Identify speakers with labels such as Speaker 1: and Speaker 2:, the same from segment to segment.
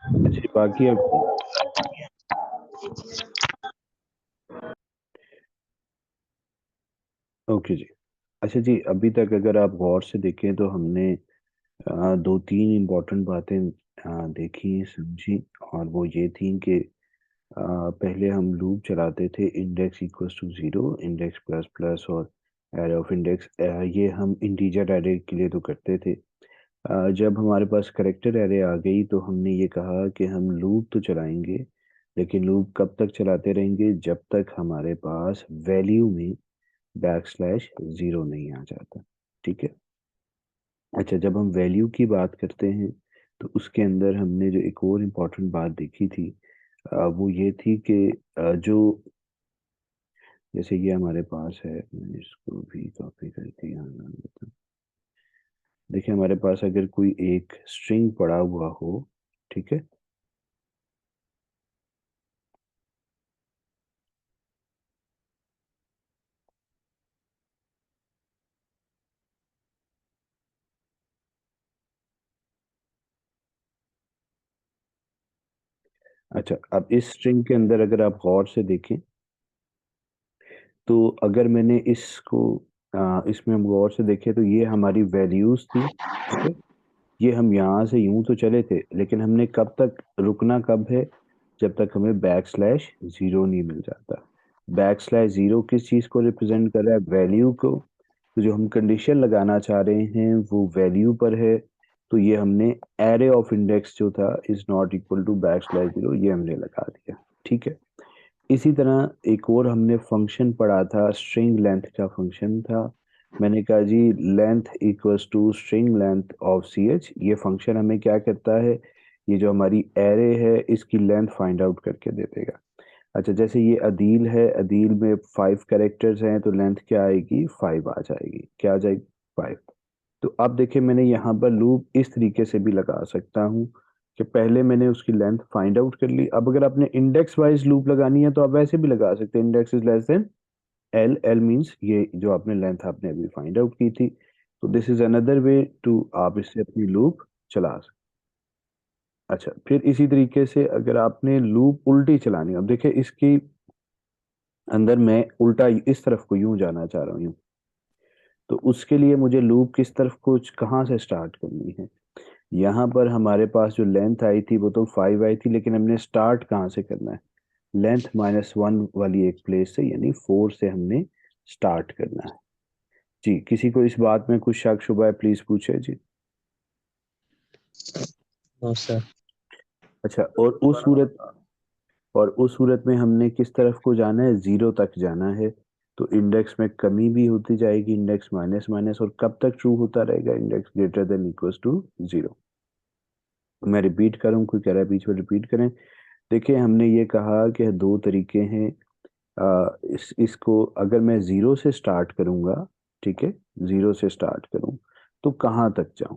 Speaker 1: अच्छा बाकी अब ओके जी। अच्छा जी, अभी तक अगर आप गौर से देखें तो हमने दो तीन इम्पोर्टेंट बातें देखी समझी। और वो ये थी कि पहले हम लूप चलाते थे index equals to zero, index plus plus और एरे ऑफ इंडेक्स। ये हम इंटीजर एरे के लिए तो करते थे। जब हमारे पास करेक्टर एरे आ गई तो हमने ये कहा कि हम लूप तो चलाएंगे, लेकिन लूप कब तक चलाते रहेंगे, जब तक हमारे पास वैल्यू में बैक स्लैश जीरो नहीं आ जाता। ठीक है। अच्छा, जब हम वैल्यू की बात करते हैं तो उसके अंदर हमने जो एक और इम्पॉर्टेंट बात देखी थी, वो ये थी कि जो जैसे ये हमारे पास है, मैंने इसको भी कॉपी करके यहाँ डाल देता हूँ। देखिए हमारे पास अगर कोई एक स्ट्रिंग पड़ा हुआ हो, ठीक है। अच्छा, अब इस स्ट्रिंग के अंदर अगर आप गौर से देखें तो अगर मैंने इसको इसमें हम गौर से देखें तो ये हमारी वैल्यूज थी। ठीक है। ये हम यहाँ से यूं तो चले थे, लेकिन हमने कब तक रुकना कब है, जब तक हमें बैक स्लैश जीरो नहीं मिल जाता। बैक स्लैश जीरो किस चीज को रिप्रेजेंट कर रहा है, वैल्यू को। तो जो हम कंडीशन लगाना चाह रहे हैं वो वैल्यू पर है। तो ये हमने एरे ऑफ इंडेक्स जो था is not equal to backslash zero, ये हमने लगा दिया। ठीक है। इसी तरह एक और हमने फंक्शन पढ़ा था, स्ट्रिंग लेंथ का फंक्शन था। मैंने कहा g length equals to string length of c h. ये फंक्शन हमें क्या करता है, ये जो हमारी एरे है इसकी लेंथ फाइंड आउट करके दे देगा। अच्छा, जैसे ये अदील है, अदील में 5 कैरेक्टर्स हैं तो लेंथ क्या आएगी, 5 आ जाएगी। क्या आ जाएगी, 5। तो अब देखिए मैंने यहाँ पर लूप इस तरीके से भी लगा सकता हूँ कि पहले मैंने उसकी लेंथ फाइंड आउट कर ली। अब अगर आपने इंडेक्स वाइज लूप लगानी है तो आप वैसे भी लगा सकते हैं, index is less than L. L means ये जो आपने लेंथ आपने अभी फाइंड आउट की थी। तो this is another way to, आप इससे अपनी लूप चला सकते। अच्छा, फिर इसी तरीके से अगर आपने लूप उल्टी चलानी है, अब देखिए इसकी अंदर मैं उल्टा इस तरफ को यूं जाना चाह रहा हूँ यूं। तो उसके लिए मुझे लूप किस तरफ को कहाँ से स्टार्ट करनी है। यहाँ पर हमारे पास जो लेंथ आई थी वो तो 5 आई थी, लेकिन हमने स्टार्ट कहाँ से करना है, लेंथ -1 वाली एक प्लेस से, यानी 4 से हमने स्टार्ट करना है। जी, किसी को इस बात में कुछ शक शुबा है, प्लीज पूछे जी।
Speaker 2: No sir.
Speaker 1: अच्छा, और उस सूरत में हमने किस तरफ को जाना है, जीरो तक जाना है। तो इंडेक्स में कमी भी होती जाएगी, इंडेक्स माइनस माइनस, और कब तक ट्रू होता रहेगा, index greater than equals to zero. मैं रिपीट करूं, कोई कह रहा है बीच में रिपीट करें। देखिए हमने ये कहा कि दो तरीके हैं। इसको अगर मैं जीरो से स्टार्ट करूंगा, ठीक है, जीरो से स्टार्ट करूं तो कहाँ तक जाऊं।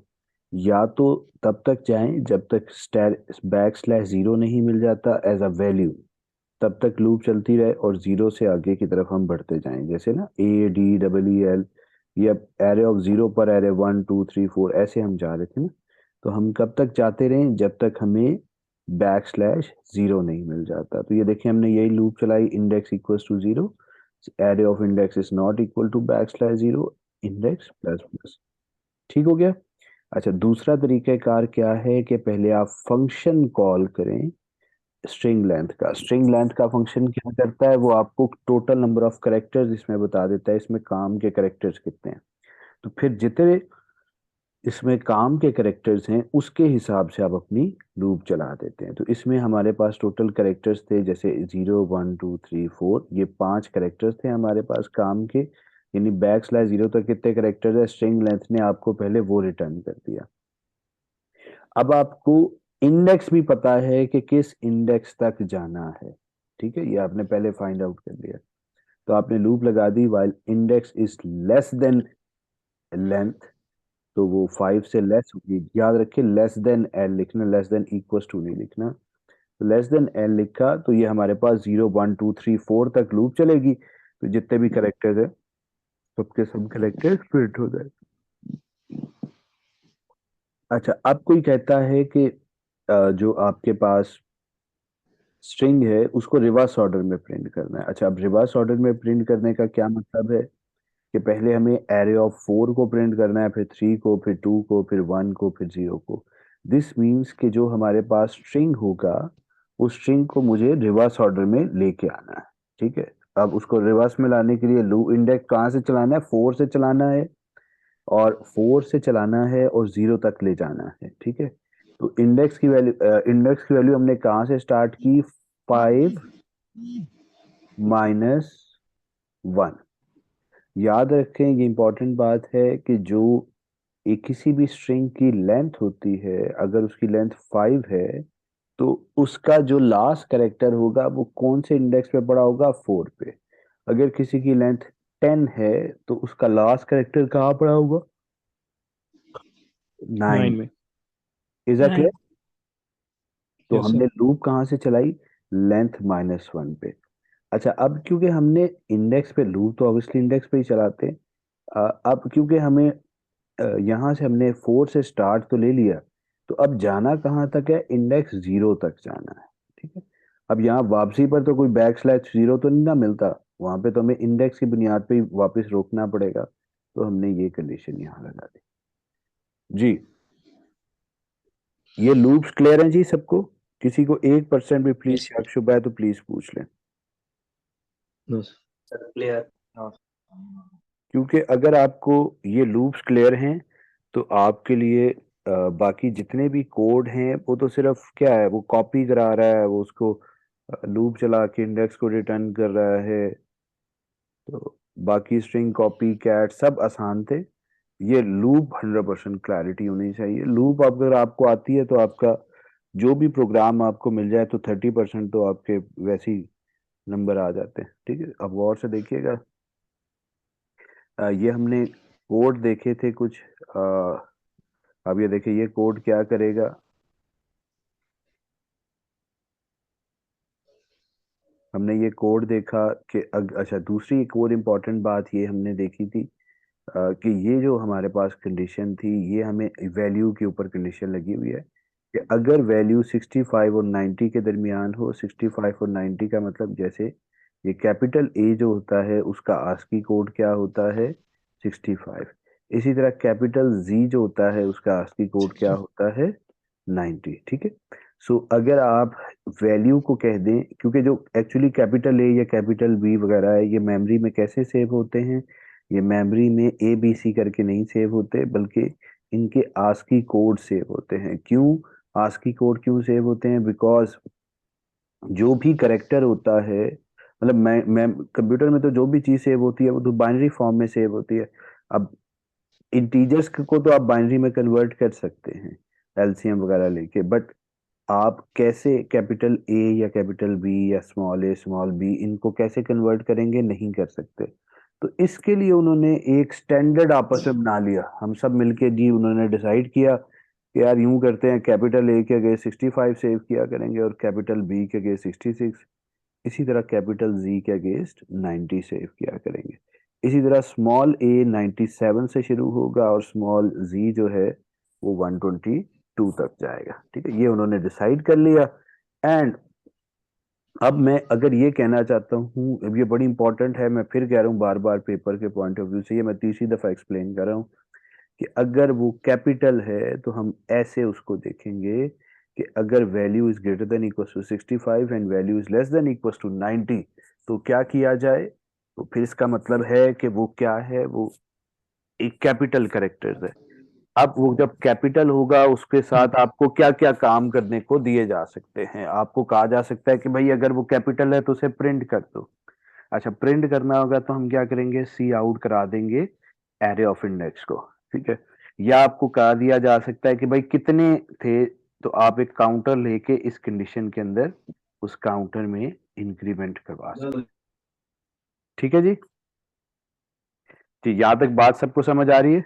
Speaker 1: या तो तब तक जाएं जब तक बैक स्लैश जीरो नहीं मिल जाता एज अ वैल्यू, तब तक लूप चलती रहे और जीरो से आगे की तरफ हम बढ़ते जाएं। जैसे ना ADEEL, ये एरे ऑफ जीरो पर एरे 1 2 3 4 ऐसे हम जा रहे थे ना। तो हम कब तक जाते रहें, जब तक हमें बैक स्लैश जीरो नहीं मिल जाता। तो ये देखिए हमने यही लूप चलाई, index equals to zero, array of index is not equal to backslash zero, index plus plus. ठीक हो गया। अच्छा, दूसरा तरीकाकार क्या है कि पहले आप फंक्शन कॉल करें स्ट्रिंग लेंथ का। स्ट्रिंग लेंथ का फंक्शन क्या करता है, वो आपको टोटल नंबर ऑफ करेक्टर्स इसमें बता देता है, इसमें काम के करेक्टर्स कितने हैं। तो फिर जितने इसमें काम के करेक्टर्स हैं उसके हिसाब से आप अपनी लूप चला देते हैं। तो इसमें हमारे पास टोटल करेक्टर्स थे, जैसे 0 1 2 3 4, ये 5 करेक्टर्स थे हमारे पास काम के। यानी बैक स्लैश जीरो तक कितने करेक्टर्स है, स्ट्रिंग लेंथ ने आपको पहले वो रिटर्न कर दिया। अब आपको इंडेक्स भी पता है कि किस इंडेक्स तक जाना है। ठीक है, ये आपने पहले फाइंड आउट कर लिया। तो आपने लूप लगा दी while index is less than length, तो वो 5 से लेस होगी। याद रखिए लेस देन एल लिखना, लेस देन इक्वल्स टू नहीं लिखना। तो लेस देन एल लिखा तो ये हमारे पास 0 1 2 3 4 तक लूप चलेगी। तो जितने भी करेक्टर्स है सबके सब करेक्टर्स प्रिंट हो जाए। अच्छा, अब कोई कहता है कि जो आपके पास स्ट्रिंग है उसको रिवर्स ऑर्डर में प्रिंट करना है। अच्छा, अब रिवर्स ऑर्डर में प्रिंट करने का क्या मतलब है कि पहले हमें एरे ऑफ 4 को प्रिंट करना है, फिर 3 को, फिर 2 को, फिर 1 को, फिर 0 को। दिस मीन्स कि जो हमारे पास स्ट्रिंग होगा उस स्ट्रिंग को मुझे रिवर्स ऑर्डर में लेके आना है। ठीक है, अब उसको रिवर्स में लाने के लिए लूप इंडेक्स कहाँ से चलाना है? 4 से चलाना है, और 4 से चलाना है और 0 तक ले जाना है। ठीक है, तो इंडेक्स की वैल्यू हमने कहाँ से स्टार्ट की? 5 माइनस 1। याद रखें, ये इंपॉर्टेंट बात है कि जो एक किसी भी स्ट्रिंग की लेंथ होती है, अगर उसकी लेंथ 5 है तो उसका जो लास्ट कैरेक्टर होगा वो कौन से इंडेक्स पे पड़ा होगा? 4 पे। अगर किसी की लेंथ 10 है तो उसका लास्ट कैरेक्टर कहाँ पड़ा होगा? 9।
Speaker 2: 9 में।
Speaker 1: Is that clear? तो
Speaker 2: यस
Speaker 1: हमने
Speaker 2: सर।
Speaker 1: लूप कहाँ से चलाई? लेंथ -1 पे। अच्छा, अब क्योंकि हमने इंडेक्स पे, लूप तो ऑब्वियसली इंडेक्स पे ही चलाते हैं। अब क्योंकि हमें यहाँ से हमने 4 से स्टार्ट तो ले लिया, तो अब जाना कहाँ तक है? इंडेक्स 0 तक जाना है। ठीक है, अब यहाँ वापसी पर तो कोई बैक/0 तो नहीं ना मिलता, वहां पे तो हमें इंडेक्स की बुनियाद पे ही वापस रोकना पड़ेगा। तो हमने ये कंडीशन यहाँ लगा दी जी। ये लूप्स क्लियर हैं जी सबको? किसी को 1% भी प्लीज
Speaker 2: यस
Speaker 1: शक शुबा है तो प्लीज पूछ लें।
Speaker 2: No
Speaker 3: sir clear.
Speaker 1: क्योंकि अगर आपको ये लूप्स क्लियर हैं तो आपके लिए बाकी जितने भी कोड हैं वो तो सिर्फ क्या है, वो कॉपी करा रहा है, वो उसको लूप चला के इंडेक्स को रिटर्न कर रहा है। तो बाकी स्ट्रिंग कॉपी कैट सब आसान थे। ये लूप 100% क्लैरिटी होनी चाहिए। लूप अगर आपको आती है तो आपका जो भी प्रोग्राम आपको मिल जाए तो 30% तो आपके वैसे ही नंबर आ जाते हैं। ठीक है, अब गौर से देखिएगा। ये हमने कोड देखे थे कुछ। अ, अब ये देखिए ये कोड क्या करेगा। हमने ये कोड देखा कि अच्छा, दूसरी एक और इम्पॉर्टेंट बात ये हमने देखी थी कि ये जो हमारे पास कंडीशन थी, ये हमें वैल्यू के ऊपर कंडीशन लगी हुई है कि अगर वैल्यू 65 और 90 के दरमियान हो। 65 और 90 का मतलब, जैसे ये कैपिटल ए जो होता है उसका आस्की कोड क्या होता है? 65। इसी तरह कैपिटल जी जो होता है उसका आस्की कोड क्या होता है? 90। ठीक है, सो अगर आप वैल्यू को कह दें, क्योंकि जो एक्चुअली कैपिटल ए या कैपिटल बी वगैरह है ये मेमोरी में कैसे सेव होते हैं? ये मेमोरी में ए बी सी करके नहीं सेव होते, बल्कि इनके आस्की कोड सेव होते हैं। क्यों आस्की कोड क्यों सेव होते हैं? बिकॉज जो भी करेक्टर होता है, मतलब मैं कंप्यूटर में तो जो भी चीज सेव होती है वो तो बाइनरी फॉर्म में सेव होती है। अब इंटीजर्स को तो आप बाइनरी में कन्वर्ट कर सकते हैं एलसीएम वगैरह लेके, बट आप कैसे कैपिटल ए या कैपिटल बी या स्मॉल ए स्मॉल बी इनको कैसे कन्वर्ट करेंगे? नहीं कर सकते। तो इसके लिए उन्होंने एक स्टैंडर्ड आपस में बना लिया, हम सब मिलके जी। उन्होंने डिसाइड किया कि यार यूं करते हैं, कैपिटल ए के अगेंस्ट 65 सेव किया करेंगे और कैपिटल बी के अगेंस्ट 66। इसी तरह कैपिटल जी के अगेंस्ट 90 सेव किया करेंगे। इसी तरह स्मॉल ए 97 से शुरू होगा और स्मॉल जी जो है वो 122 तक जाएगा। ठीक है, ये उन्होंने डिसाइड कर लिया। एंड अब मैं अगर ये कहना चाहता हूँ, अब ये बड़ी इंपॉर्टेंट है, मैं फिर कह रहा हूँ बार बार पेपर के पॉइंट ऑफ व्यू से, ये मैं तीसरी दफा एक्सप्लेन कर रहा हूँ कि अगर वो कैपिटल है तो हम ऐसे उसको देखेंगे कि अगर value is greater than equal to 65 and value is less than equal to 90 तो क्या किया जाए? तो फिर इसका मतलब है कि वो क्या है, वो एक कैपिटल करेक्टर्स है। अब वो जब कैपिटल होगा उसके साथ आपको क्या क्या काम करने को दिए जा सकते हैं? आपको कहा जा सकता है कि भाई अगर वो कैपिटल है तो उसे प्रिंट कर दो। अच्छा, प्रिंट करना होगा तो हम क्या करेंगे? सी आउट करा देंगे एरे ऑफ इंडेक्स को। ठीक है, या आपको कहा दिया जा सकता है कि भाई कितने थे, तो आप एक काउंटर लेके इस कंडीशन के अंदर उस काउंटर में इंक्रीमेंट करवा सकते। ठीक है जी। जी, यहां तक बात सबको समझ आ रही है?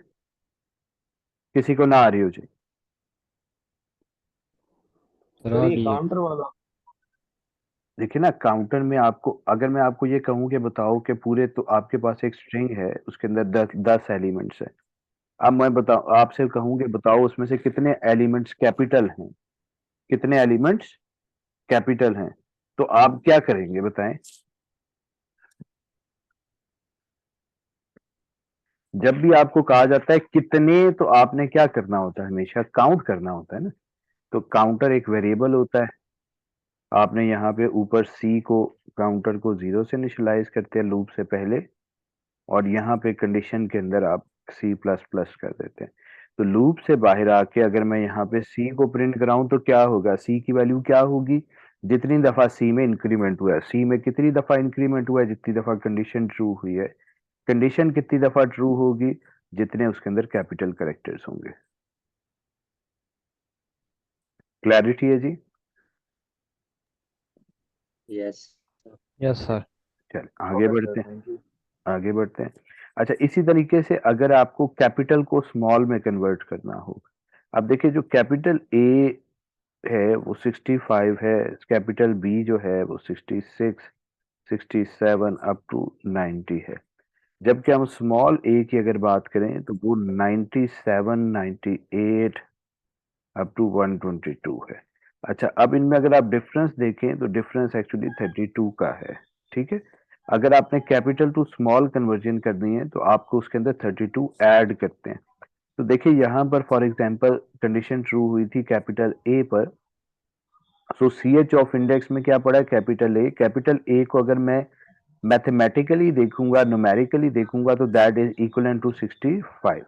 Speaker 1: किसी को ना आ रही हो जी?
Speaker 2: सर
Speaker 3: सर
Speaker 2: आ
Speaker 3: ये
Speaker 2: रही है।
Speaker 3: काउंटर वाला।
Speaker 1: देखिए ना, काउंटर में आपको, अगर मैं आपको ये कहूँ कि बताओ कि पूरे, तो आपके पास एक स्ट्रिंग है उसके अंदर 10 10 एलिमेंट्स है। अब मैं बताऊं, आपसे कहूंगे बताओ उसमें से कितने एलिमेंट्स कैपिटल हैं, कितने एलिमेंट्स कैपिटल हैं, तो आप क्या करेंगे बताएं। जब भी आपको कहा जाता है कितने, तो आपने क्या करना होता है, हमेशा काउंट करना होता है ना। तो काउंटर एक वेरिएबल होता है, आपने यहाँ पे ऊपर सी को, काउंटर को 0 से इनिशियलाइज करते हैं लूप से पहले, और यहाँ पे कंडीशन के अंदर आप सी प्लस प्लस कर देते हैं। तो लूप से बाहर आके अगर मैं यहाँ पे सी को प्रिंट कराऊं तो क्या होगा, सी की वैल्यू क्या होगी, जितनी दफा सी में इंक्रीमेंट हुआ है, सी में कितनी दफा इंक्रीमेंट हुआ है, जितनी दफा कंडीशन ट्रू हुई है, कंडीशन कितनी दफा ट्रू होगी, जितने उसके अंदर कैपिटल करेक्टर्स होंगे। क्लैरिटी है जी।
Speaker 2: यस।
Speaker 3: Yes sir.
Speaker 1: चल आगे बढ़ते हैं, आगे बढ़ते हैं। अच्छा, इसी तरीके से अगर आपको कैपिटल को स्मॉल में कन्वर्ट करना हो, अब देखिए जो कैपिटल ए है वो 65 है, कैपिटल बी जो है वो 66, 67 अप टू 90 है। जबकि हम स्मॉल ए की अगर बात करें तो वो 97, 98 अप टू 122 है। अच्छा, अब इनमें अगर आप डिफरेंस देखें तो डिफरेंस एक्चुअली 32 का है। ठीक है, अगर आपने कैपिटल टू स्मॉल कन्वर्जन करनी है तो आपको उसके अंदर 32 ऐड करते हैं। तो देखिए यहाँ पर फॉर एग्जांपल कंडीशन ट्रू हुई थी कैपिटल ए पर, सो सी एच ऑफ इंडेक्स में क्या पड़ा है, कैपिटल ए। कैपिटल ए को अगर मैं मैथमेटिकली देखूंगा, न्यूमेरिकली देखूंगा, तो दैट इज इक्वल टू 65।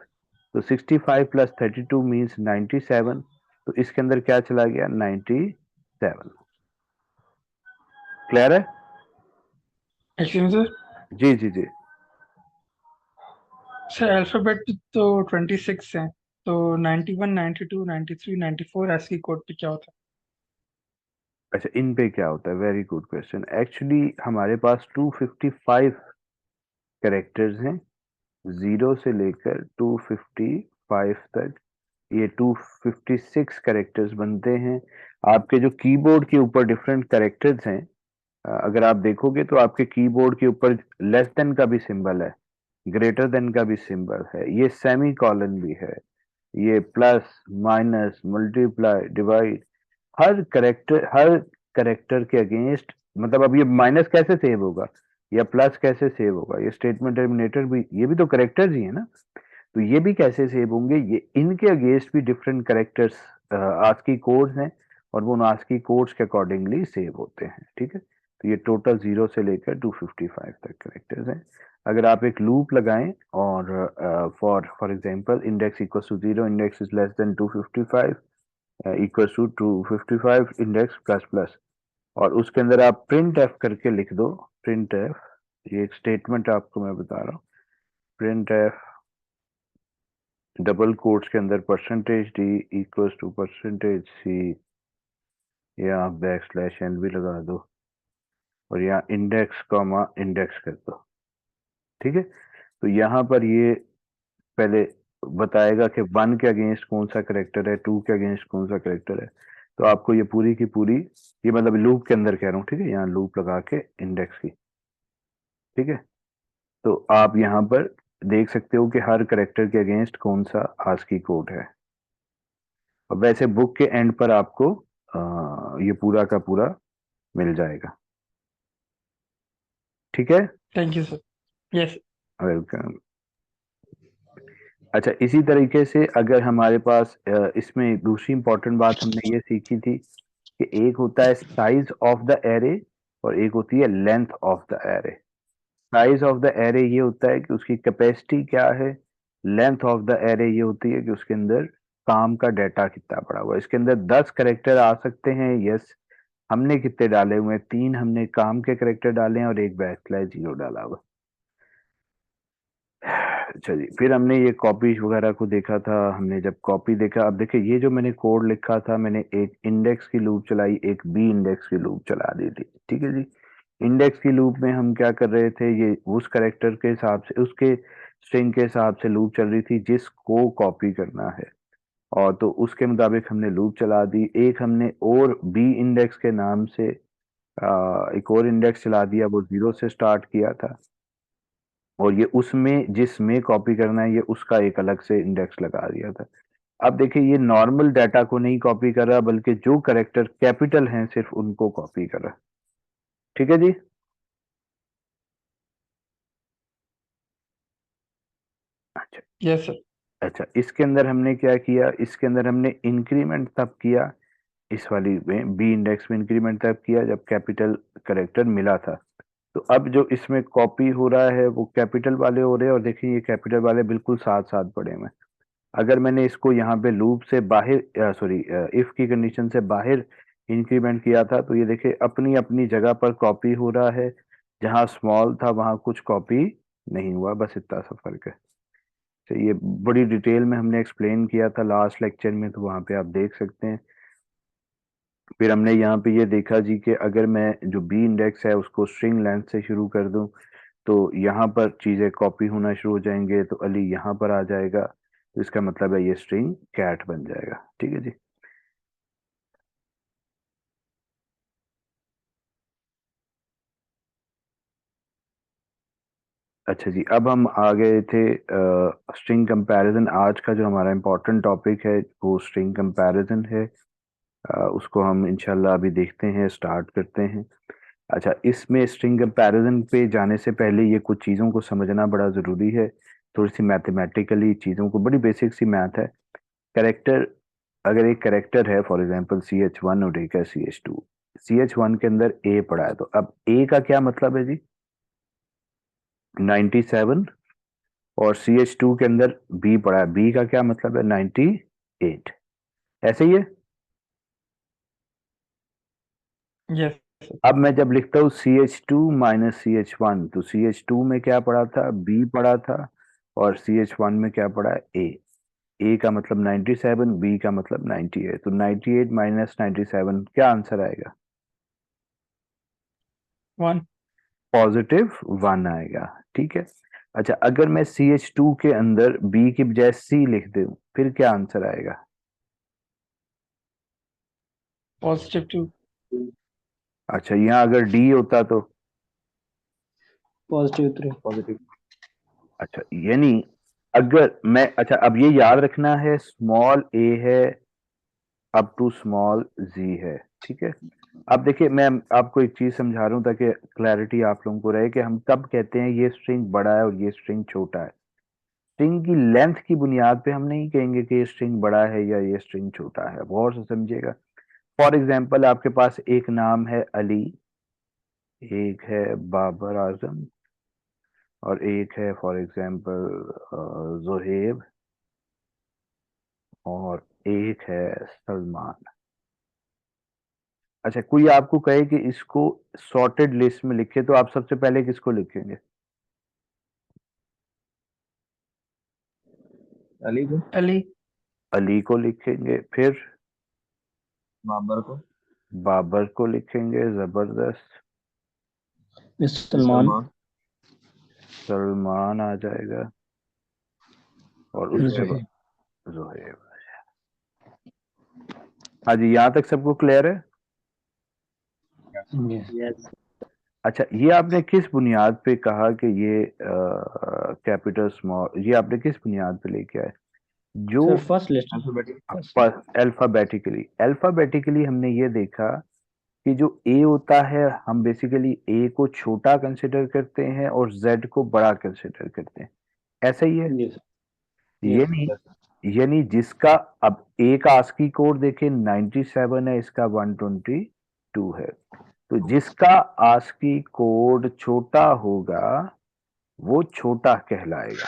Speaker 1: तो 65 प्लस 32 मीन्स 97। तो इसके अंदर क्या चला गया, 97। क्लियर है।
Speaker 4: एक्चुअली सर,
Speaker 1: जी जी जी।
Speaker 4: सर अल्फाबेट तो 26 है, तो 91, 92, 93, 94 ऐसी कोड पे क्या होता
Speaker 1: अच्छा, इन पे क्या होता है, वेरी गुड क्वेश्चन। एक्चुअली हमारे पास 255 कैरेक्टर्स हैं, 0 से लेकर 255 तक, ये 256 कैरेक्टर्स बनते हैं। आपके जो कीबोर्ड के ऊपर डिफरेंट कैरेक्टर्स हैं, अगर आप देखोगे तो आपके कीबोर्ड के ऊपर लेस देन का भी सिंबल है, ग्रेटर देन का भी सिंबल है, ये सेमी कॉलन भी है, ये प्लस माइनस मल्टीप्लाई डिवाइड, हर करेक्टर के अगेंस्ट, मतलब अब ये माइनस कैसे सेव होगा या प्लस कैसे सेव होगा, ये स्टेटमेंट टर्मिनेटर भी, ये भी तो करेक्टर्स ही है ना। तो ये भी कैसे सेव होंगे, ये इनके अगेंस्ट भी डिफरेंट करेक्टर्स आस्की कोड्स हैं, और वो आस्की कोड्स के अकॉर्डिंगली सेव होते हैं। ठीक है, तो ये टोटल 0 से लेकर 255 तक करेक्टर्स हैं। अगर आप एक लूप लगाएं और for example index equals to 0, index is less than 255, equals to 255 index plus plus, और उसके अंदर आप प्रिंट एफ करके लिख दो, प्रिंट एफ, ये एक स्टेटमेंट आपको मैं बता रहा हूँ, प्रिंट एफ डबल कोट्स के अंदर percentage d equals to percentage c, या आप बैक स्लैश एन भी लगा दो, और यहाँ इंडेक्स कॉमा इंडेक्स कर दो। ठीक है, तो यहाँ पर ये पहले बताएगा कि 1 के अगेंस्ट कौन सा करेक्टर है, 2 के अगेंस्ट कौन सा करेक्टर है। तो आपको ये पूरी की पूरी, ये मतलब लूप के अंदर कह रहा हूँ, ठीक है, यहाँ लूप लगा के इंडेक्स की। ठीक है, तो आप यहाँ पर देख सकते हो कि हर करेक्टर के अगेंस्ट कौन सा आस्की कोड है। और वैसे बुक के एंड पर आपको ये पूरा का पूरा मिल जाएगा। ठीक है,
Speaker 4: है? Thank you sir. Yes.
Speaker 1: Welcome. अच्छा, इसी तरीके से अगर हमारे पास इसमें दूसरी इंपॉर्टेंट बात हमने ये सीखी थी कि एक होता है साइज ऑफ द एरे और एक होती है length of the array. Size of the array ये होता है कि उसकी कैपेसिटी क्या है, लेंथ ऑफ द एरे ये होती है कि उसके अंदर काम का डाटा कितना पड़ा हुआ है। इसके अंदर 10 करेक्टर आ सकते हैं, यस। हमने कितने डाले हुए हैं, 3 हमने काम के करेक्टर डाले हैं और एक बैक स्लैश 0 डाला हुआ। अच्छा जी, फिर हमने ये कॉपी वगैरह को देखा था। हमने जब कॉपी देखा, अब देखिए ये जो मैंने कोड लिखा था, मैंने एक इंडेक्स की लूप चलाई, एक बी इंडेक्स की लूप चला दी थी। ठीक है जी, इंडेक्स की लूप में हम क्या कर रहे थे, ये उस करेक्टर के हिसाब से, उसके स्ट्रिंग के हिसाब से लूप चल रही थी जिसको कॉपी करना है, और तो उसके मुताबिक हमने लूप चला दी। एक हमने और बी इंडेक्स के नाम से एक और इंडेक्स चला दिया, वो 0 से स्टार्ट किया था। और ये उसमें जिसमें कॉपी करना है ये उसका एक अलग से इंडेक्स लगा दिया था। अब देखिए ये नॉर्मल डाटा को नहीं कॉपी कर रहा बल्कि जो कैरेक्टर कैपिटल हैं सिर्फ उनको कॉपी कर रहा है। ठीक है जी। अच्छा
Speaker 4: यस सर।
Speaker 1: अच्छा, इसके अंदर हमने क्या किया, इसके अंदर हमने इंक्रीमेंट तब किया, इस वाली में बी इंडेक्स में इंक्रीमेंट तब किया जब कैपिटल कैरेक्टर मिला था। तो अब जो इसमें कॉपी हो रहा है वो कैपिटल वाले हो रहे हैं, और देखिए ये कैपिटल वाले बिल्कुल साथ साथ पड़े हुए हैं। अगर मैंने इसको यहाँ पे लूप से बाहर सॉरी इफ की कंडीशन से बाहर इंक्रीमेंट किया था तो ये देखिए अपनी अपनी जगह पर कॉपी हो रहा है, जहाँ स्मॉल था वहां कुछ कॉपी नहीं हुआ, बस इतना सा फर्क है। तो ये बड़ी डिटेल में हमने एक्सप्लेन किया था लास्ट लेक्चर में, तो वहां पे आप देख सकते हैं। फिर हमने यहाँ पे ये देखा जी कि अगर मैं जो बी इंडेक्स है उसको स्ट्रिंग लेंथ से शुरू कर दूं तो यहाँ पर चीजें कॉपी होना शुरू हो जाएंगे, तो अली यहाँ पर आ जाएगा, तो इसका मतलब है ये स्ट्रिंग कैट बन जाएगा। ठीक है जी। अच्छा जी, अब हम आ गए थे स्ट्रिंग कंपैरिजन। आज का जो हमारा इम्पोर्टेंट टॉपिक है वो स्ट्रिंग कंपैरिजन है। उसको हम इंशाल्लाह अभी देखते हैं, स्टार्ट करते हैं। अच्छा, इसमें स्ट्रिंग कंपैरिजन पे जाने से पहले ये कुछ चीज़ों को समझना बड़ा ज़रूरी है, थोड़ी सी मैथमेटिकली चीज़ों को, बड़ी बेसिक सी मैथ है। कैरेक्टर, अगर एक कैरेक्टर है फॉर एग्जांपल CH1 और एक है CH2, CH1 के अंदर ए पड़ा है, तो अब ए का क्या मतलब है जी, 97, और CH2 के अंदर बी पड़ा है, बी का क्या मतलब है, 98। ऐसे ही है।
Speaker 4: यस।
Speaker 1: अब मैं जब लिखता हूँ CH2 माइनस CH1, तो CH2 में क्या पड़ा था, बी पड़ा था, और CH1 में क्या पड़ा है, ए का मतलब 97, बी का मतलब 98, तो 98 माइनस 97 क्या आंसर आएगा,
Speaker 4: 1।
Speaker 1: +1 आएगा। ठीक है। अच्छा, अगर मैं CH2 के अंदर बी की बजाय सी लिख दूं फिर क्या आंसर आएगा,
Speaker 4: +2।
Speaker 1: अच्छा यहाँ अगर डी होता तो,
Speaker 2: +3
Speaker 1: पॉजिटिव। अच्छा यानी अगर मैं, अच्छा अब ये याद रखना है स्मॉल ए है अप टू स्मॉल जी है। ठीक है। अब देखिए मैं आपको एक चीज समझा रहा हूँ ताकि क्लैरिटी आप लोगों को रहे कि हम कब कहते हैं ये स्ट्रिंग बड़ा है और ये स्ट्रिंग छोटा है। स्ट्रिंग की लेंथ की बुनियाद पे हम नहीं कहेंगे कि ये स्ट्रिंग बड़ा है या ये स्ट्रिंग छोटा है, गौर से समझिएगा। फॉर एग्जाम्पल आपके पास एक नाम है अली, एक है बाबर आजम, और एक है फॉर एग्जाम्पल जोहेब, और एक है सलमान। अच्छा, कोई आपको कहे कि इसको सॉर्टेड लिस्ट में लिखे तो आप सबसे पहले किसको लिखेंगे,
Speaker 2: अली को,
Speaker 4: अली।
Speaker 1: अली को लिखेंगे, फिर
Speaker 2: बाबर को,
Speaker 1: बाबर को लिखेंगे, जबरदस्त,
Speaker 2: सलमान,
Speaker 1: सलमान आ जाएगा, और उसके बाद
Speaker 2: जोहेब।
Speaker 1: जोहेब। हाँ जी, यहाँ तक सबको क्लियर है।
Speaker 2: यस।
Speaker 1: अच्छा, ये आपने किस बुनियाद पे कहा कि ये कैपिटल स्मॉल, ये आपने किस बुनियाद पे लेके आए, जो
Speaker 2: sir first list alphabetic first.
Speaker 1: Alphabetically, alphabetically हमने ये देखा कि जो ए होता है हम बेसिकली ए को छोटा कंसिडर करते हैं और जेड को बड़ा कंसिडर करते हैं, ऐसा ही है।
Speaker 2: Yes yes.
Speaker 1: यानी यानी जिसका, अब ए का आस्की कोड देखें 97 है, इसका 122 है, तो जिसका आस्की कोड छोटा होगा वो छोटा कहलाएगा।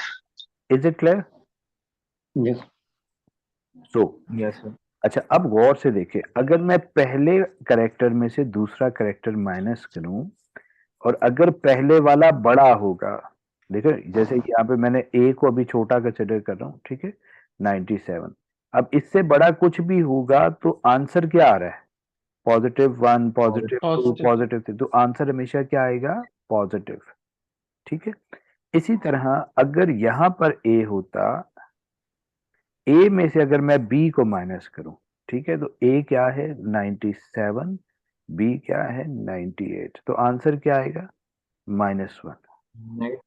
Speaker 1: Is it clear.
Speaker 2: Yes
Speaker 1: so
Speaker 2: yes sir.
Speaker 1: अच्छा, अब गौर से देखें, अगर मैं पहले करेक्टर में से दूसरा करेक्टर माइनस करूं और अगर पहले वाला बड़ा होगा, देखो जैसे यहाँ पे मैंने ए को अभी छोटा कंसिडर कर रहा हूँ, ठीक है, 97, अब इससे बड़ा कुछ भी होगा तो आंसर क्या आ रहा है, +1, +2,
Speaker 4: पॉजिटिव।
Speaker 1: +3, तो आंसर हमेशा क्या आएगा, पॉजिटिव। ठीक है। इसी तरह अगर यहाँ पर ए होता, ए में से अगर मैं बी को माइनस करूं, ठीक है, तो ए क्या है 97, बी क्या है 98, तो आंसर क्या आएगा, -1।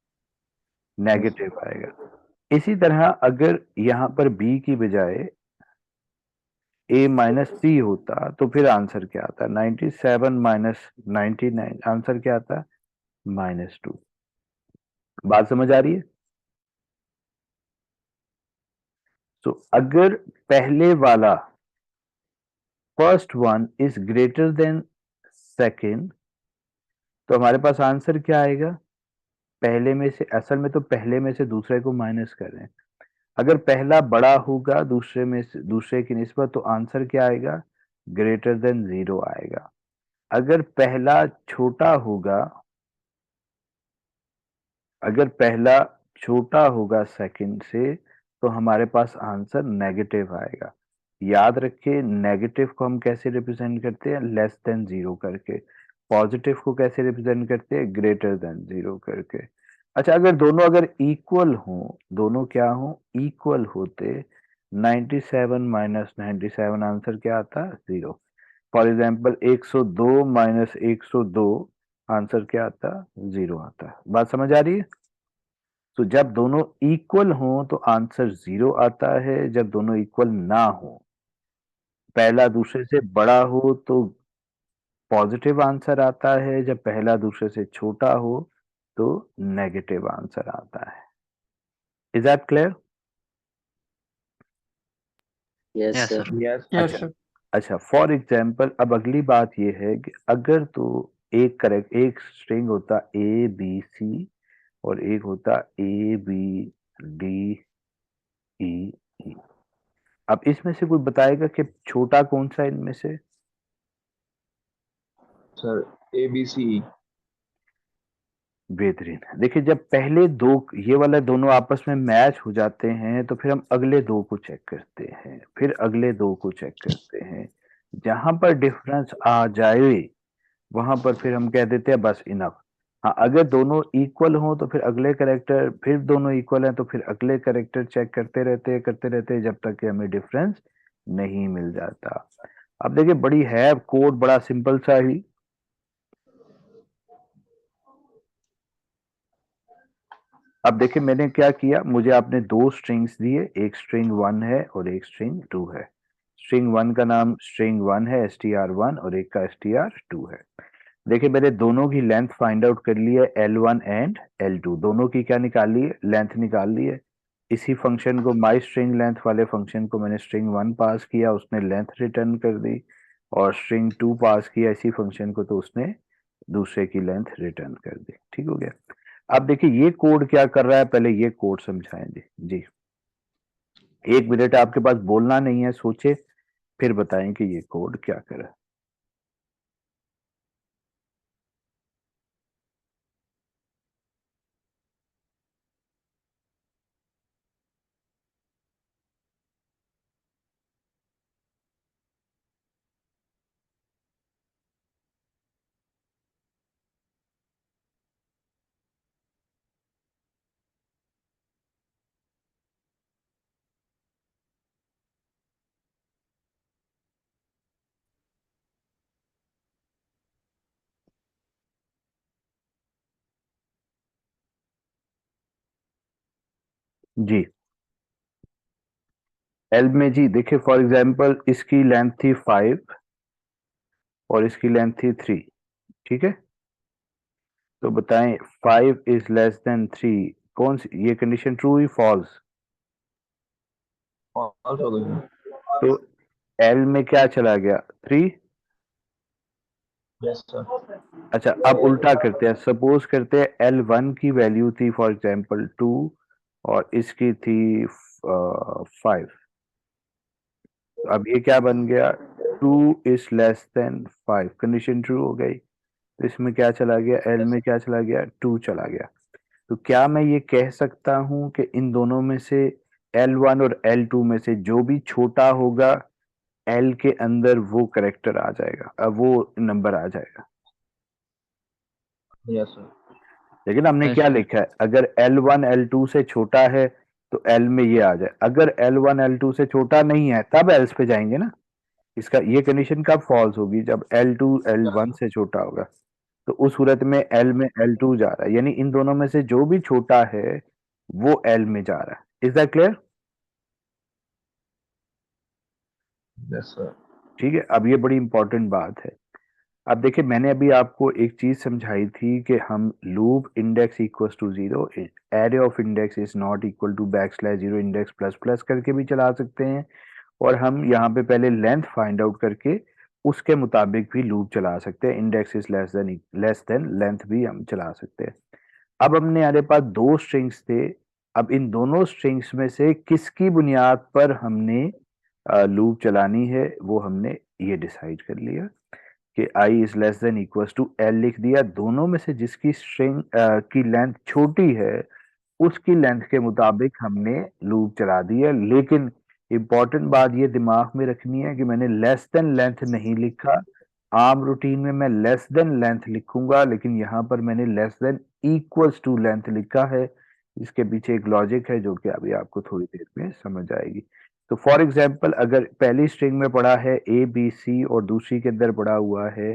Speaker 1: नेगेटिव आएगा। इसी तरह अगर यहाँ पर b की बजाय a माइनस सी होता तो फिर आंसर क्या आता? 97 माइनस 99, आंसर क्या आता? -2। बात समझ आ रही है? तो अगर पहले वाला first one is greater then second तो हमारे पास आंसर क्या आएगा? पहले में से, असल में तो पहले में से दूसरे को माइनस कर रहे हैं। अगर पहला बड़ा होगा दूसरे में से, दूसरे की निस्बत, तो आंसर क्या आएगा? ग्रेटर देन 0 आएगा। अगर पहला छोटा होगा, अगर पहला छोटा होगा सेकंड से, तो हमारे पास आंसर नेगेटिव आएगा। याद रखिए, नेगेटिव को हम कैसे रिप्रेजेंट करते हैं? लेस देन 0 करके। पॉजिटिव को कैसे रिप्रेजेंट करते हैं? ग्रेटर देन 0 करके। अच्छा, अगर दोनों अगर इक्वल हों, दोनों क्या हों? इक्वल होते, 97 माइनस 97 आंसर क्या आता? 0। फॉर एग्जाम्पल 102 माइनस 102 आंसर क्या आता? 0 आता। बात समझ आ रही है? तो जब दोनों इक्वल हों तो आंसर 0 आता है, जब दोनों इक्वल ना हो, पहला दूसरे से बड़ा हो तो पॉजिटिव आंसर आता है, जब पहला दूसरे से छोटा हो तो नेगेटिव आंसर आता है। Is that clear?
Speaker 2: Yes
Speaker 3: Yes,
Speaker 2: sir.
Speaker 3: sir.
Speaker 2: Yes
Speaker 4: yes
Speaker 1: अच्छा,
Speaker 4: सर।
Speaker 1: अच्छा, फॉर एग्जाम्पल अब अगली बात यह है कि अगर तो एक स्ट्रिंग होता ए बी सी और एक होता ए बी डी ई ई। अब इसमें से कोई बताएगा कि छोटा कौन सा है इनमें से?
Speaker 2: Sir ABC।
Speaker 1: बेहतरीन। देखिए, जब पहले दो, ये वाला दोनों आपस में मैच हो जाते हैं तो फिर हम अगले दो को चेक करते हैं, फिर अगले दो को चेक करते हैं। जहां पर डिफरेंस आ जाए वहां पर फिर हम कह देते हैं बस इनफ। हाँ, अगर दोनों इक्वल हो तो फिर अगले करेक्टर, फिर दोनों इक्वल हैं तो फिर अगले करेक्टर चेक करते रहते हैं जब तक कि हमें डिफरेंस नहीं मिल जाता। अब देखिए, बड़ी है कोड, बड़ा सिंपल सा ही। अब देखिए मैंने क्या किया, मुझे आपने दो स्ट्रिंग्स दिए, एक स्ट्रिंग 1 है और एक स्ट्रिंग 2 है। स्ट्रिंग 1 का नाम स्ट्रिंग 1 है, str1, और एक का str2 है। देखिए, मैंने दोनों की लेंथ फाइंड आउट कर ली है, L1 एंड L2, दोनों की क्या निकाल ली है? लेंथ निकाल ली है। इसी फंक्शन को, माई स्ट्रिंग लेंथ वाले फंक्शन को, मैंने स्ट्रिंग 1 पास किया, उसने लेंथ रिटर्न कर दी, और स्ट्रिंग 2 पास किया इसी फंक्शन को, तो उसने दूसरे की लेंथ रिटर्न कर दी। ठीक हो गया? अब देखिए ये कोड क्या कर रहा है, पहले ये कोड समझाएंगे जी। 1 मिनट आपके पास बोलना नहीं है, सोचे फिर बताएं कि ये कोड क्या कर रहा है। जी, एल में जी देखिए, फॉर एग्जांपल इसकी लेंथ थी 5 और इसकी लेंथ थी 3। ठीक है, तो बताएं 5 इज लेस देन 3, कौन सी ये कंडीशन ट्रू हुई फॉल्स?
Speaker 2: फॉल्स हो गई।
Speaker 1: तो एल में क्या चला गया? 3।
Speaker 2: Yes sir.
Speaker 1: अच्छा, अब उल्टा करते हैं, सपोज करते हैं L1 की वैल्यू थी फॉर एग्जांपल 2 और इसकी थी 5। अब ये क्या बन गया? 2 is less then 5, condition true हो गई। तो इसमें क्या चला गया? एल में क्या चला गया? 2 चला गया। तो क्या मैं ये कह सकता हूं कि इन दोनों में से L1 और L2 में से जो भी छोटा होगा L के अंदर वो करेक्टर आ जाएगा, अब वो नंबर आ जाएगा?
Speaker 2: Yes sir.
Speaker 1: लेकिन हमने
Speaker 3: Yes,
Speaker 1: क्या
Speaker 3: sir.
Speaker 1: लिखा है, अगर L1 L2 से छोटा है तो L में ये आ जाए, अगर L1 L2 से छोटा नहीं है तब एल्स पे जाएंगे ना। इसका ये कंडीशन कब फॉल्स होगी? जब L2 L1 से छोटा होगा। तो उस सूरत में L में L2 जा रहा है, यानी इन दोनों में से जो भी छोटा है वो एल में जा रहा है। Is that clear?
Speaker 2: Yes sir.
Speaker 1: ठीक है, अब ये बड़ी इंपॉर्टेंट बात है। अब देखिए, मैंने अभी आपको एक चीज समझाई थी कि हम loop index equals to zero, array of index is not equal to backslash zero index plus plus करके भी चला सकते हैं, और हम यहाँ पे पहले लेंथ फाइंड आउट करके उसके मुताबिक भी लूप चला सकते हैं। Index is less than length भी हम चला सकते हैं। अब हमने हमारे पास दो स्ट्रिंग्स थे। अब इन दोनों स्ट्रिंग्स में से किसकी बुनियाद पर हमने लूप चलानी है, वो हमने ये डिसाइड कर लिया कि i is less than equals to l लिख दिया। दोनों में से जिसकी स्ट्रिंग की लेंथ छोटी है उसकी लेंथ के मुताबिक हमने लूप चला दिया। लेकिन इंपॉर्टेंट बात ये दिमाग में रखनी है कि मैंने लेस देन लेंथ नहीं लिखा। आम रूटीन में मैं लेस देन लेंथ लिखूंगा, लेकिन यहाँ पर मैंने less than equals to length लिखा है। इसके पीछे एक लॉजिक है जो कि अभी आपको थोड़ी देर में समझ आएगी। तो फॉर एग्जाम्पल, अगर पहली स्ट्रिंग में पड़ा है ए बी सी और दूसरी के अंदर पड़ा हुआ है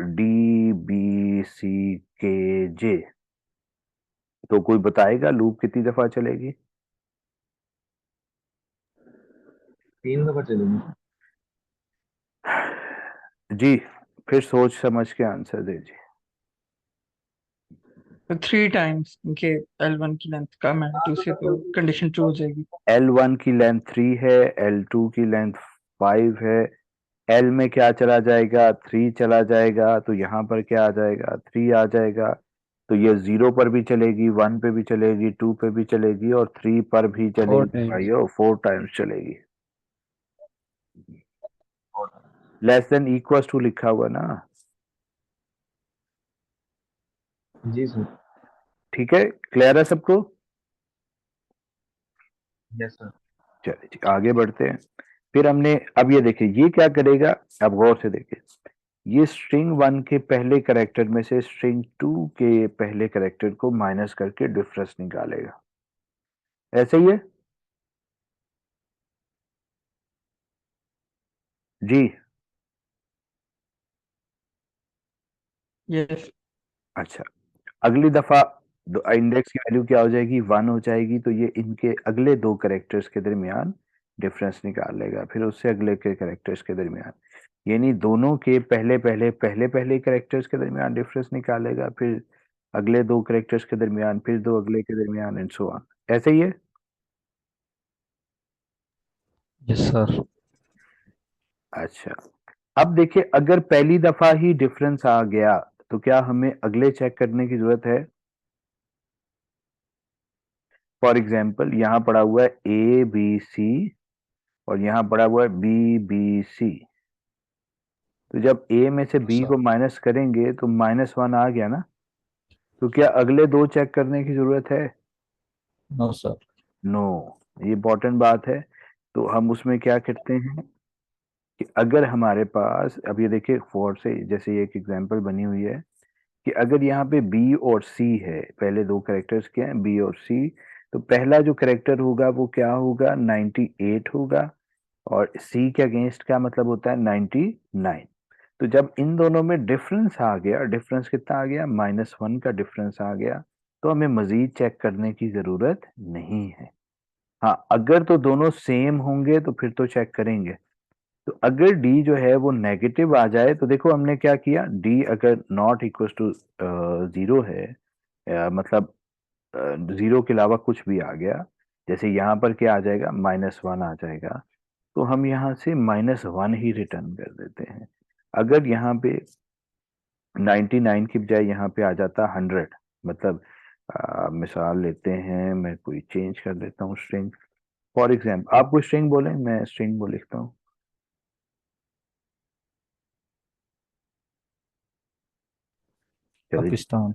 Speaker 1: डी बी सी के जे, तो कोई बताएगा लूप कितनी दफा चलेगी?
Speaker 2: 3 दफा चलेगी।
Speaker 1: जी, फिर सोच समझ के आंसर दीजिए।
Speaker 4: तो 3 टाइम्स इनके L1 की लेंथ कम है L2 से, तो कंडीशन ट्रू हो जाएगी।
Speaker 1: L1 की लेंथ 3 है, L2 की लेंथ 5 है। L में क्या चला जाएगा? 3 चला जाएगा, तो यहाँ पर क्या आ जाएगा? 3 आ जाएगा। तो ये 0 पर भी चलेगी, 1 पे भी चलेगी, 2 पे भी चलेगी, और 3 पर भी
Speaker 3: 4
Speaker 1: चलेगी
Speaker 3: टाइम्स।
Speaker 1: भाइयों, 4 टाइम्स चलेगी।
Speaker 2: और
Speaker 1: लेस देन इक्वल टू लिखा हुआ ना?
Speaker 2: जी सर।
Speaker 1: ठीक है, क्लियर है सबको?
Speaker 2: Yes sir.
Speaker 1: चलिए जी, आगे बढ़ते हैं। फिर हमने, अब ये देखिए ये क्या करेगा, अब गौर से देखिए। ये स्ट्रिंग 1 के पहले कैरेक्टर में से स्ट्रिंग 2 के पहले कैरेक्टर को माइनस करके डिफरेंस निकालेगा। ऐसे ही है जी?
Speaker 4: यस।
Speaker 1: अच्छा, अगली दफा इंडेक्स की वैल्यू क्या हो जाएगी? 1 हो जाएगी। तो ये इनके अगले दो कैरेक्टर्स के दरमियान डिफरेंस निकाल लेगा, फिर उससे अगले के कैरेक्टर्स के दरमियान, यानी दोनों के पहले पहले पहले पहले कैरेक्टर्स के दरमियान डिफरेंस निकालेगा, फिर अगले दो कैरेक्टर्स के दरमियान, फिर दो अगले के दरमियान, एंड सो ऑन। ऐसे ही है?
Speaker 3: Yes sir.
Speaker 1: अच्छा, अब देखिए, अगर पहली दफा ही डिफरेंस आ गया तो क्या हमें अगले चेक करने की जरूरत है? फॉर एग्जाम्पल, यहाँ पड़ा हुआ है ए बी सी और यहाँ पड़ा हुआ है बी बी सी। तो जब ए में से बी
Speaker 3: सर
Speaker 1: को माइनस करेंगे तो -1 आ गया ना? तो क्या अगले दो चेक करने की जरूरत है?
Speaker 3: No sir.
Speaker 1: नो। ये इंपॉर्टेंट बात है। तो हम उसमें क्या करते हैं कि अगर हमारे पास, अब ये देखिए फॉर से जैसे ये एक एग्जांपल बनी हुई है कि अगर यहाँ पे बी और सी है, पहले दो कैरेक्टर्स क्या हैं? बी और सी। तो पहला जो कैरेक्टर होगा वो क्या होगा? 98 होगा, और सी के अगेंस्ट क्या मतलब होता है? 99। तो जब इन दोनों में डिफरेंस आ गया, डिफरेंस कितना आ गया? -1 का डिफरेंस आ गया, तो हमें मजीद चेक करने की जरूरत नहीं है। हाँ, अगर तो दोनों सेम होंगे तो फिर तो चेक करेंगे। तो अगर डी जो है वो नेगेटिव आ जाए, तो देखो हमने क्या किया, डी अगर नॉट इक्वल टू 0 है, मतलब 0 के अलावा कुछ भी आ गया, जैसे यहाँ पर क्या आ जाएगा? -1 आ जाएगा, तो हम यहाँ से -1 ही रिटर्न कर देते हैं। अगर यहाँ पे 99 की बजाय यहाँ पे आ जाता 100, मतलब मिसाल लेते हैं, मैं कोई चेंज कर देता हूँ स्ट्रिंग। फॉर एग्जाम्पल, आप कोई स्ट्रिंग बोलें, मैं स्ट्रिंग बोल लिखता हूँ। चलिए,
Speaker 3: पाकिस्तान।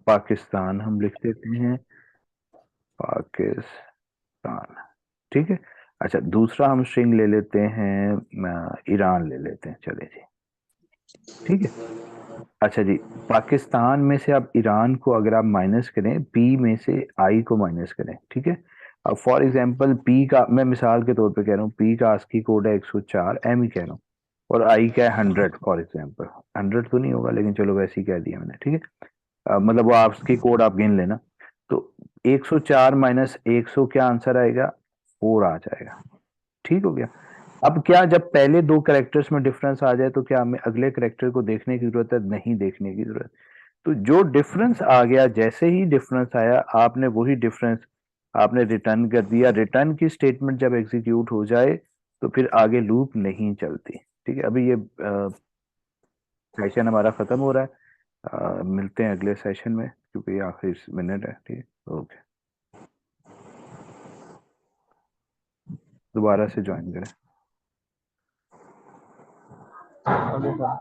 Speaker 1: पाकिस्तान हम लिख देते हैं, पाकिस्तान। ठीक है। अच्छा, दूसरा हम स्ट्रिंग ले लेते हैं, ईरान ले लेते हैं, चले जी। ठीक है। अच्छा जी, पाकिस्तान में से आप ईरान को अगर आप माइनस करें, पी में से आई को माइनस करें, ठीक है। अब फॉर एग्जांपल पी का, मैं मिसाल के तौर पे कह रहा हूँ, पी का आस्की कोड है 104, एम ही कह रहा हूँ, और आई क्या है? 100 फॉर एग्जांपल। 100 तो नहीं होगा, लेकिन चलो वैसे ही कह दिया मैंने, ठीक है। मतलब वो आस्की कोड आप गिन लेना। तो 104 माइनस 100 क्या आंसर आएगा? 4 आ जाएगा। ठीक हो गया। अब क्या जब पहले दो कैरेक्टर्स में डिफरेंस आ जाए तो क्या हमें अगले कैरेक्टर को देखने की जरूरत है? नहीं देखने की जरूरत। तो जो डिफरेंस आ गया, जैसे ही डिफरेंस आया आपने वही डिफरेंस आपने रिटर्न कर दिया। रिटर्न की स्टेटमेंट जब एग्जीक्यूट हो जाए तो फिर आगे लूप नहीं चलती। ठीक है, अभी ये सेशन हमारा खत्म हो रहा है। मिलते हैं अगले सेशन में क्योंकि ये आखिरी मिनट है। ठीक है, ओके, दोबारा से ज्वाइन करें।
Speaker 2: Okay sir.